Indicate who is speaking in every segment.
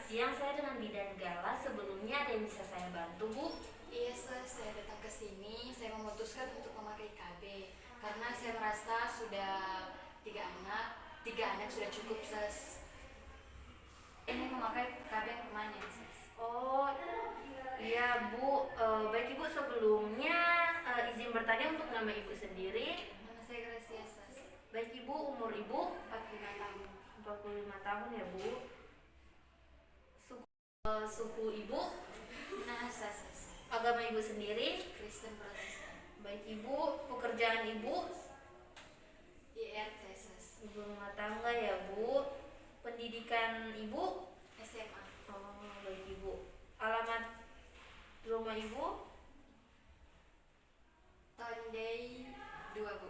Speaker 1: siang, saya dengan Bidan Gala. Sebelumnya ada yang bisa saya bantu, Bu?
Speaker 2: Iya, saya datang ke sini. Saya memutuskan untuk memakai KB karena saya merasa sudah tiga anak sudah cukup, Ses. Ini memakai KB yang permanen, Ses.
Speaker 1: Oh, iya, Bu. Baik, Ibu, sebelumnya izin bertanya untuk nama Ibu sendiri.
Speaker 2: Nama saya Gracia, Ses.
Speaker 1: Baik, Ibu, umur Ibu
Speaker 2: 45 tahun.
Speaker 1: 45 tahun ya, Bu. Suku Ibu,
Speaker 2: Minahasa, Ses.
Speaker 1: agama Ibu sendiri.
Speaker 2: Kristen Protestan.
Speaker 1: Baik, Ibu, pekerjaan Ibu
Speaker 2: IRT, Ses.
Speaker 1: ibu rumah tangga ya, Bu. Pendidikan Ibu?
Speaker 2: SMA.
Speaker 1: Oh, baik, Ibu. Alamat rumah Ibu?
Speaker 2: Tondei 2, Bu.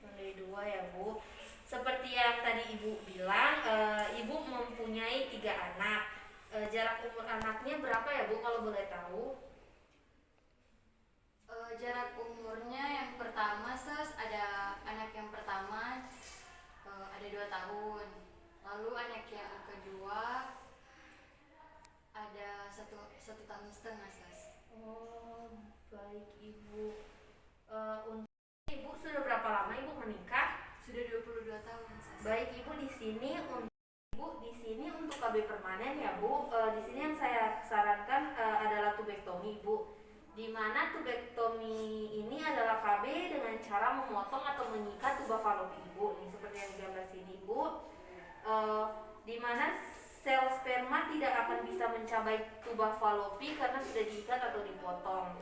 Speaker 1: Lantai 2 ya, Bu. Seperti yang tadi Ibu bilang, Ibu mempunyai 3 anak. Jarak umur anaknya berapa ya, Bu, kalau boleh tahu?
Speaker 2: Jarak umurnya yang pertama, Ses, ada anak yang pertama ada 2 tahun. Lalu anak yang kedua ada satu tahun setengah, Ses.
Speaker 1: Oh, baik, Ibu. Untuk Ibu sudah berapa lama Ibu menikah?
Speaker 2: Sudah 22 tahun, Ses.
Speaker 1: Baik, Ibu, di sini untuk KB permanen ya, Bu. Di sini yang saya sarankan adalah tubektomi, Bu. Di mana tubektomi ini adalah KB dengan cara memotong atau menyikat tuba falopi Ibu. Nih seperti yang digambar sini, Bu. Di mana sel sperma tidak akan bisa mencapai tuba falopi karena sudah diikat atau dipotong.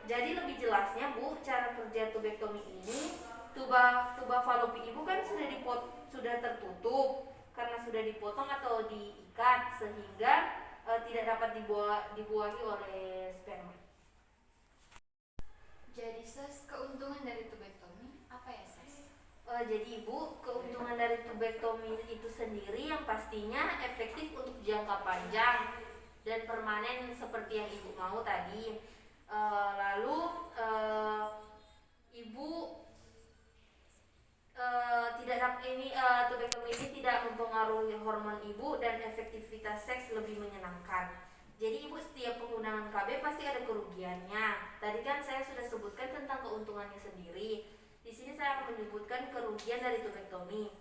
Speaker 1: Jadi lebih jelasnya, Bu, cara kerja tubektomi ini, tuba falopi Ibu kan sudah tertutup karena sudah dipotong atau diikat sehingga tidak dapat dibuahi oleh sperma.
Speaker 2: Jadi, Ses, keuntungan dari tubektomi apa ya, Ses?
Speaker 1: Jadi, Ibu, keuntungan dari tubektomi itu sendiri yang pastinya efektif untuk jangka panjang dan permanen seperti yang Ibu mau tadi. Lalu Ibu tubektomi ini tidak mempengaruhi hormon Ibu dan efektivitas seks lebih menyenangkan. Jadi Ibu setiap penggunaan KB pasti ada kerugiannya. Tadi kan saya sudah sebutkan tentang keuntungannya sendiri. Di sini saya akan menyebutkan kerugian dari tubektomi.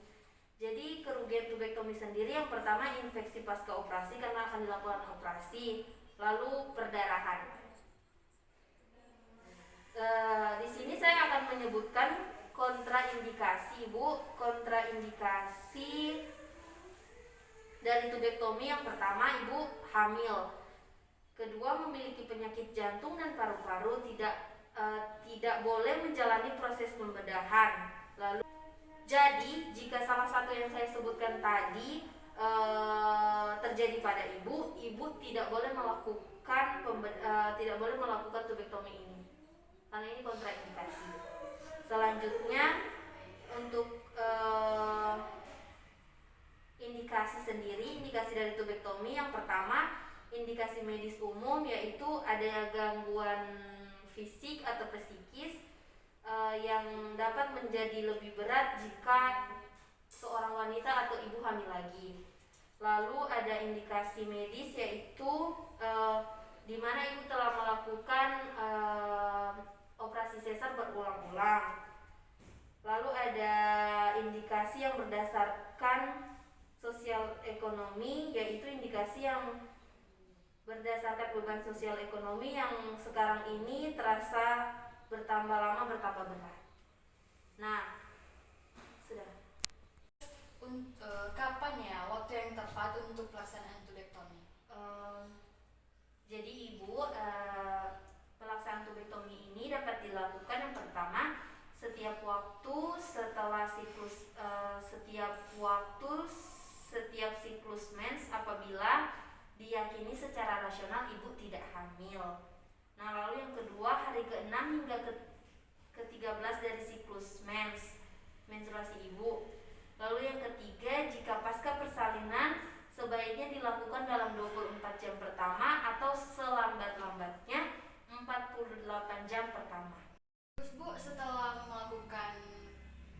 Speaker 1: Jadi kerugian tubektomi sendiri yang pertama infeksi pasca operasi karena akan dilakukan operasi, lalu perdarahan. Di sini saya akan menyebutkan kontraindikasi, Bu. Kontraindikasi dari tubektomi yang pertama, Ibu hamil. Kedua, memiliki penyakit jantung dan paru-paru, tidak boleh menjalani proses pembedahan. Lalu, jadi jika salah satu yang saya sebutkan tadi terjadi pada Ibu tidak boleh melakukan tubektomi ini. Karena ini kontraindikasi. Selanjutnya untuk indikasi dari tubektomi yang pertama, indikasi medis umum, yaitu ada gangguan fisik atau psikis yang dapat menjadi lebih berat jika seorang wanita atau ibu hamil lagi. Lalu ada indikasi medis, yaitu di mana ibu telah melakukan operasi sesar berulang-ulang. Lalu ada indikasi yang berdasarkan sosial ekonomi, yaitu indikasi yang berdasarkan beban sosial ekonomi yang sekarang ini terasa bertambah lama bertambah berat. Nah, sudah.
Speaker 2: Kapan ya waktu yang tepat untuk pelaksanaan tubektomi?
Speaker 1: Jadi Ibu, pelaksanaan tubektomi ini dapat dilakukan yang pertama setiap siklus mens apabila diyakini secara rasional Ibu tidak hamil. Nah, lalu yang kedua, hari ke-6 hingga ke-13 dari siklus menstruasi Ibu. Lalu yang ketiga, jika pasca persalinan sebaiknya dilakukan dalam 24 jam pertama atau selambat-lambatnya 48 jam pertama.
Speaker 2: Terus, Bu, setelah melakukan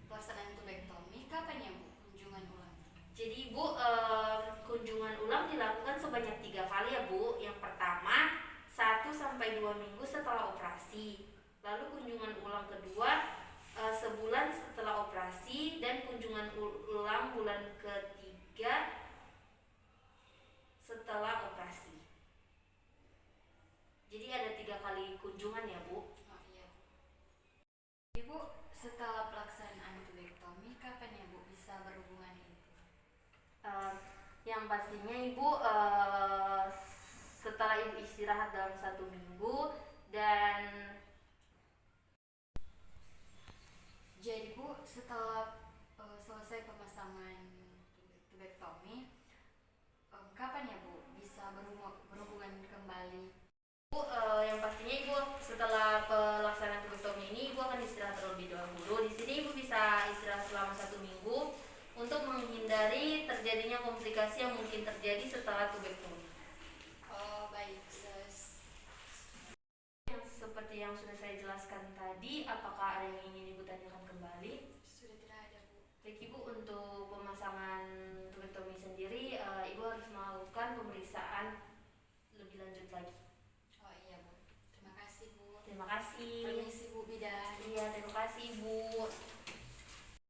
Speaker 2: pelaksanaan tubektomi, kapan ya, Bu, kunjungan ulang?
Speaker 1: Jadi Ibu, kunjungan ulang operasi. Lalu kunjungan ulang kedua sebulan setelah operasi, dan kunjungan ulang bulan ketiga setelah operasi. Jadi ada 3 kali kunjungan ya Bu.
Speaker 2: Oh iya. Ibu, setelah pelaksanaan tubektomi kapan ya Bu bisa berhubungan itu?
Speaker 1: Yang pastinya Ibu setelah Ibu istirahat dalam 1 minggu, dan
Speaker 2: Jadi Bu, setelah selesai pemasangan tubektomi, kapan ya Bu bisa berhubungan kembali?
Speaker 1: Bu, yang pastinya Ibu setelah pelaksanaan tubektomi ini Ibu akan istirahat terlebih dahulu. Di sini Ibu bisa istirahat selama 1 minggu untuk menghindari terjadinya komplikasi yang mungkin terjadi setelah tubektomi.
Speaker 2: Oh baik, Sus.
Speaker 1: Seperti yang sudah saya jelaskan tadi, apakah ada yang ingin Ibu tanyakan kembali?
Speaker 2: Sudah tidak ada Bu.
Speaker 1: Baik Ibu, untuk pemasangan tubektomi sendiri Ibu harus melakukan pemeriksaan lebih lanjut lagi.
Speaker 2: Oh iya Bu. Terima kasih Bu.
Speaker 1: Terima kasih.
Speaker 2: Permisi Bu Bidan.
Speaker 1: Iya, terima kasih Ibu.